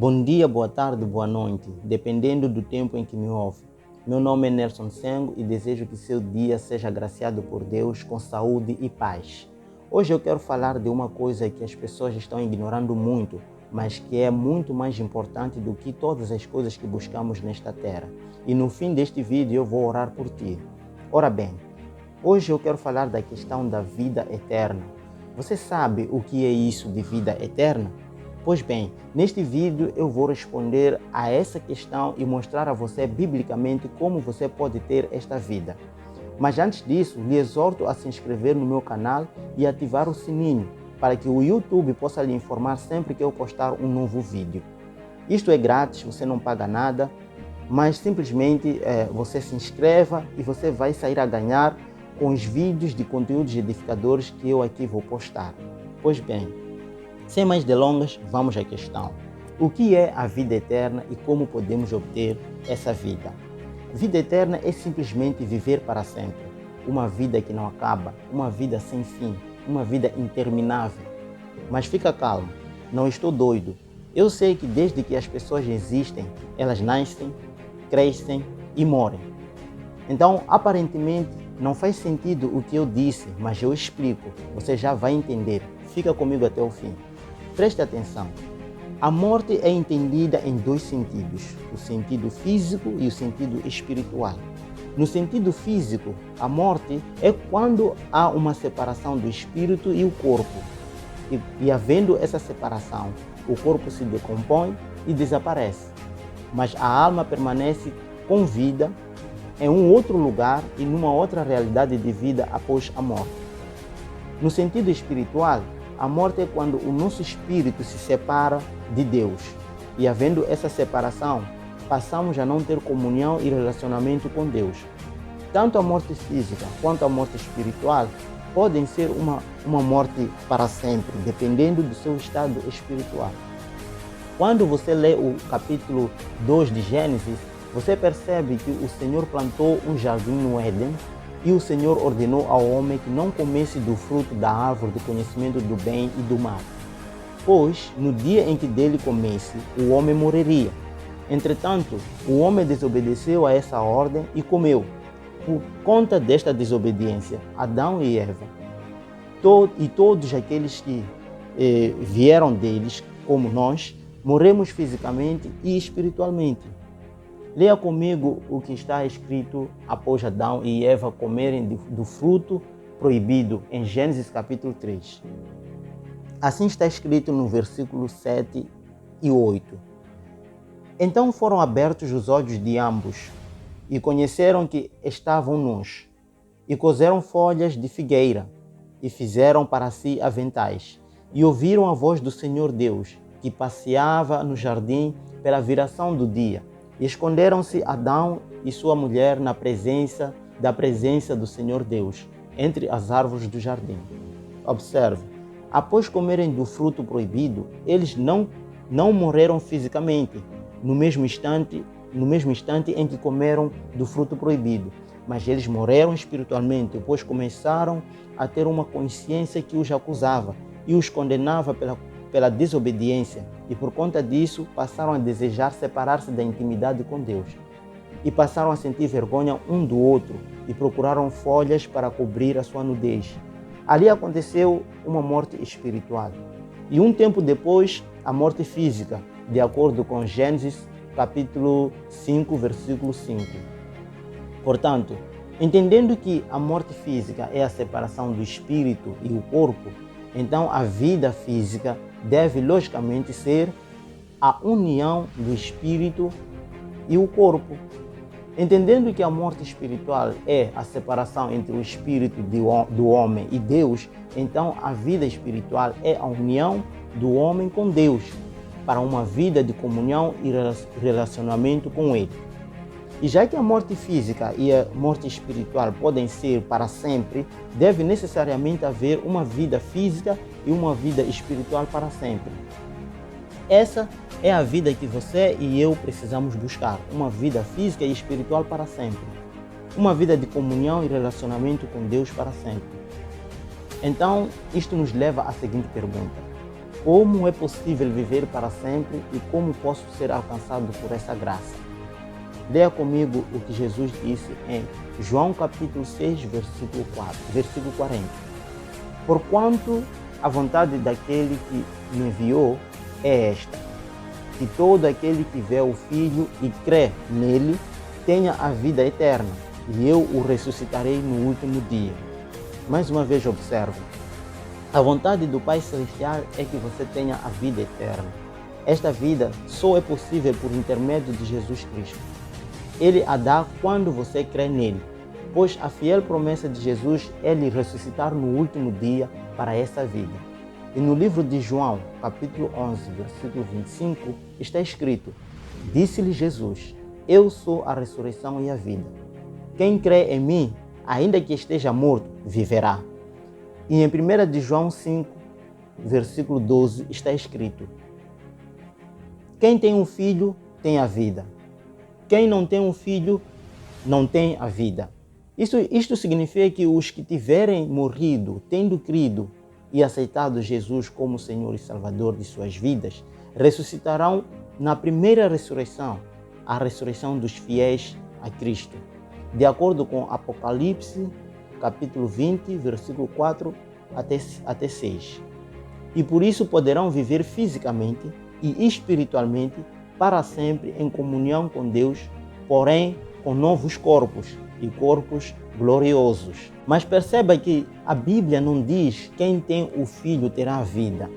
Bom dia, boa tarde, boa noite, dependendo do tempo em que me ouve. Meu nome é Nelson Sengo e desejo que seu dia seja agraciado por Deus com saúde e paz. Hoje eu quero falar de uma coisa que as pessoas estão ignorando muito, mas que é muito mais importante do que todas as coisas que buscamos nesta terra. E no fim deste vídeo eu vou orar por ti. Ora bem, hoje eu quero falar da questão da vida eterna. Você sabe o que é isso de vida eterna? Pois bem, neste vídeo eu vou responder a essa questão e mostrar a você biblicamente como você pode ter esta vida. Mas antes disso, lhe exorto a se inscrever no meu canal e ativar o sininho para que o YouTube possa lhe informar sempre que eu postar um novo vídeo. Isto é grátis, você não paga nada, mas simplesmente você se inscreva e você vai sair a ganhar com os vídeos de conteúdos edificadores que eu aqui vou postar. Pois bem, sem mais delongas, vamos à questão. O que é a vida eterna e como podemos obter essa vida? Vida eterna é simplesmente viver para sempre. Uma vida que não acaba, uma vida sem fim, uma vida interminável. Mas fica calmo, não estou doido. Eu sei que desde que as pessoas existem, elas nascem, crescem e morrem. Então, aparentemente, não faz sentido o que eu disse, mas eu explico. Você já vai entender. Fica comigo até o fim. Preste atenção. A morte é entendida em dois sentidos, o sentido físico e o sentido espiritual. No sentido físico, a morte é quando há uma separação do espírito e o corpo. E havendo essa separação, o corpo se decompõe e desaparece. Mas a alma permanece com vida em um outro lugar e numa outra realidade de vida após a morte. No sentido espiritual, a morte é quando o nosso espírito se separa de Deus. E havendo essa separação, passamos a não ter comunhão e relacionamento com Deus. Tanto a morte física quanto a morte espiritual podem ser uma morte para sempre, dependendo do seu estado espiritual. Quando você lê o capítulo 2 de Gênesis, você percebe que o Senhor plantou um jardim no Éden e o Senhor ordenou ao homem que não comesse do fruto da árvore do conhecimento do bem e do mal, pois no dia em que dele comesse, o homem morreria. Entretanto, o homem desobedeceu a essa ordem e comeu. Por conta desta desobediência, Adão e Eva, e todos aqueles que vieram deles, como nós, morremos fisicamente e espiritualmente. Leia comigo o que está escrito após Adão e Eva comerem do fruto proibido em Gênesis capítulo 3. Assim está escrito no versículo 7 e 8. Então foram abertos os olhos de ambos e conheceram que estavam nus, e cozeram folhas de figueira e fizeram para si aventais, e ouviram a voz do Senhor Deus, que passeava no jardim pela viração do dia. E esconderam-se Adão e sua mulher da presença do Senhor Deus, entre as árvores do jardim. Observe, após comerem do fruto proibido, eles não morreram fisicamente no mesmo instante em que comeram do fruto proibido, mas eles morreram espiritualmente, pois começaram a ter uma consciência que os acusava e os condenava pela desobediência, e por conta disso passaram a desejar separar-se da intimidade com Deus. E passaram a sentir vergonha um do outro e procuraram folhas para cobrir a sua nudez. Ali aconteceu uma morte espiritual. E um tempo depois, a morte física, de acordo com Gênesis capítulo 5, versículo 5. Portanto, entendendo que a morte física é a separação do espírito e o corpo, então a vida física deve logicamente ser a união do espírito e o corpo. Entendendo que a morte espiritual é a separação entre o espírito do homem e Deus, então a vida espiritual é a união do homem com Deus, para uma vida de comunhão e relacionamento com Ele. E já que a morte física e a morte espiritual podem ser para sempre, deve necessariamente haver uma vida física e uma vida espiritual para sempre. Essa é a vida que você e eu precisamos buscar, uma vida física e espiritual para sempre. Uma vida de comunhão e relacionamento com Deus para sempre. Então, isto nos leva à seguinte pergunta: Como é possível viver para sempre e como posso ser alcançado por essa graça? Leia comigo o que Jesus disse em João capítulo 6, versículo 40. Porquanto a vontade daquele que me enviou é esta, que todo aquele que vê o Filho e crê nele tenha a vida eterna, e eu o ressuscitarei no último dia. Mais uma vez observe, a vontade do Pai Celestial é que você tenha a vida eterna. Esta vida só é possível por intermédio de Jesus Cristo. Ele a dá quando você crê nele, pois a fiel promessa de Jesus é lhe ressuscitar no último dia para essa vida. E no livro de João, capítulo 11, versículo 25, está escrito: Disse-lhe Jesus, eu sou a ressurreição e a vida. Quem crê em mim, ainda que esteja morto, viverá. E em 1 de João 5, versículo 12, está escrito: Quem tem um filho, tem a vida. Quem não tem um filho, não tem a vida. Isto significa que os que tiverem morrido, tendo crido e aceitado Jesus como Senhor e Salvador de suas vidas, ressuscitarão na primeira ressurreição, a ressurreição dos fiéis a Cristo, de acordo com Apocalipse, capítulo 20, versículo 4 até 6. E por isso poderão viver fisicamente e espiritualmente para sempre em comunhão com Deus, porém com novos corpos e corpos gloriosos. Mas perceba que a Bíblia não diz quem tem o Filho terá a vida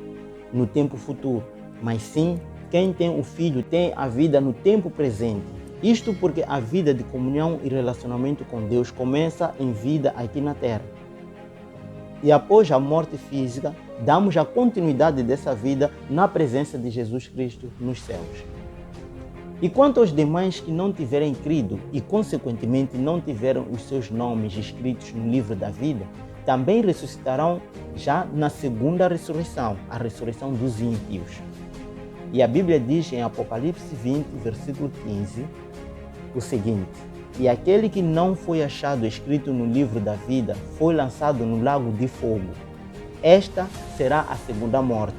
no tempo futuro, mas sim quem tem o Filho tem a vida no tempo presente. Isto porque a vida de comunhão e relacionamento com Deus começa em vida aqui na terra. E após a morte física, damos a continuidade dessa vida na presença de Jesus Cristo nos céus. E quanto aos demais que não tiverem crido e, consequentemente, não tiveram os seus nomes escritos no livro da vida, também ressuscitarão já na segunda ressurreição, a ressurreição dos ímpios. E a Bíblia diz em Apocalipse 20, versículo 15, o seguinte: E aquele que não foi achado escrito no livro da vida foi lançado no lago de fogo. Esta será a segunda morte,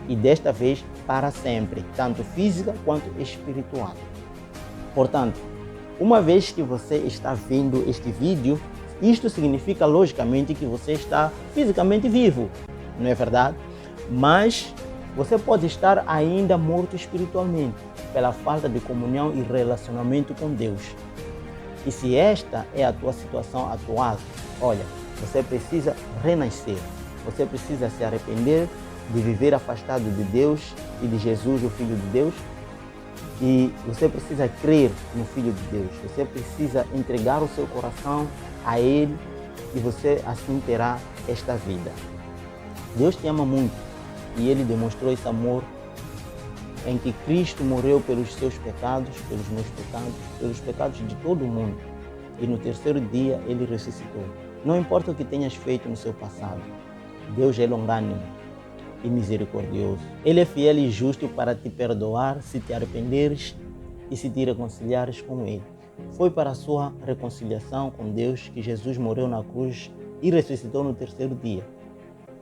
e desta vez para sempre, tanto física quanto espiritual. Portanto, uma vez que você está vendo este vídeo, isto significa logicamente que você está fisicamente vivo, não é verdade? Mas você pode estar ainda morto espiritualmente, pela falta de comunhão e relacionamento com Deus. E se esta é a tua situação atual, olha, você precisa renascer, você precisa se arrepender de viver afastado de Deus e de Jesus, o Filho de Deus, e você precisa crer no Filho de Deus, você precisa entregar o seu coração a Ele e você assim terá esta vida. Deus te ama muito e Ele demonstrou esse amor em que Cristo morreu pelos seus pecados, pelos meus pecados, pelos pecados de todo o mundo, e no terceiro dia Ele ressuscitou. Não importa o que tenhas feito no seu passado, Deus é longânimo e misericordioso. Ele é fiel e justo para te perdoar se te arrependeres e se te reconciliares com Ele. Foi para a sua reconciliação com Deus que Jesus morreu na cruz e ressuscitou no terceiro dia.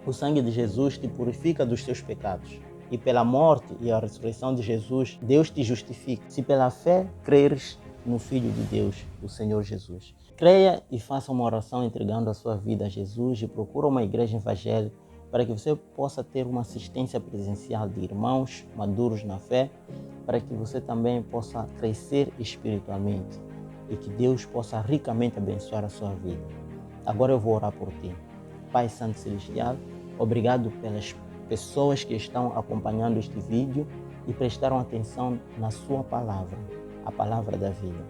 O sangue de Jesus te purifica dos teus pecados. E pela morte e a ressurreição de Jesus, Deus te justifica. Se pela fé creres no Filho de Deus, o Senhor Jesus. Creia e faça uma oração entregando a sua vida a Jesus e procura uma igreja evangélica para que você possa ter uma assistência presencial de irmãos maduros na fé, para que você também possa crescer espiritualmente e que Deus possa ricamente abençoar a sua vida. Agora eu vou orar por ti. Pai Santo Celestial, obrigado pelas pessoas que estão acompanhando este vídeo e prestaram atenção na sua palavra, a palavra da vida.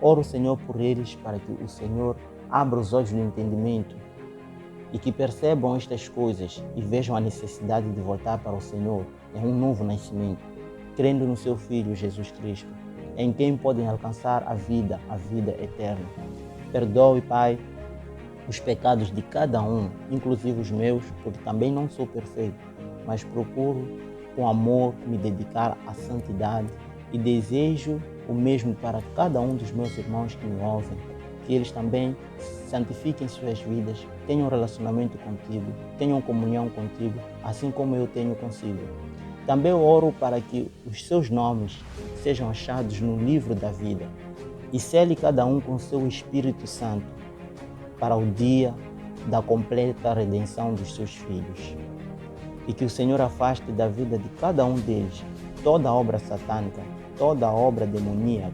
Oro, Senhor, por eles para que o Senhor abra os olhos do entendimento e que percebam estas coisas e vejam a necessidade de voltar para o Senhor em um novo nascimento, crendo no seu Filho Jesus Cristo, em quem podem alcançar a vida eterna. Perdoe, Pai, os pecados de cada um, inclusive os meus, porque também não sou perfeito, mas procuro com amor me dedicar à santidade e desejo o mesmo para cada um dos meus irmãos que me ouvem, que eles também santifiquem suas vidas tenham relacionamento contigo, tenham comunhão contigo, assim como eu tenho consigo. Também oro para que os seus nomes sejam achados no livro da vida e sele cada um com seu Espírito Santo para o dia da completa redenção dos seus filhos. E que o Senhor afaste da vida de cada um deles toda obra satânica, toda obra demoníaca,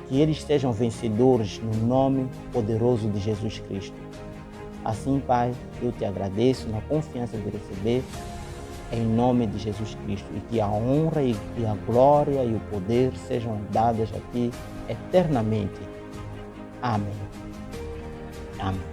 que eles sejam vencedores no nome poderoso de Jesus Cristo. Assim, Pai, eu te agradeço na confiança de receber em nome de Jesus Cristo e que a honra e a glória e o poder sejam dadas a Ti eternamente. Amém. Amém.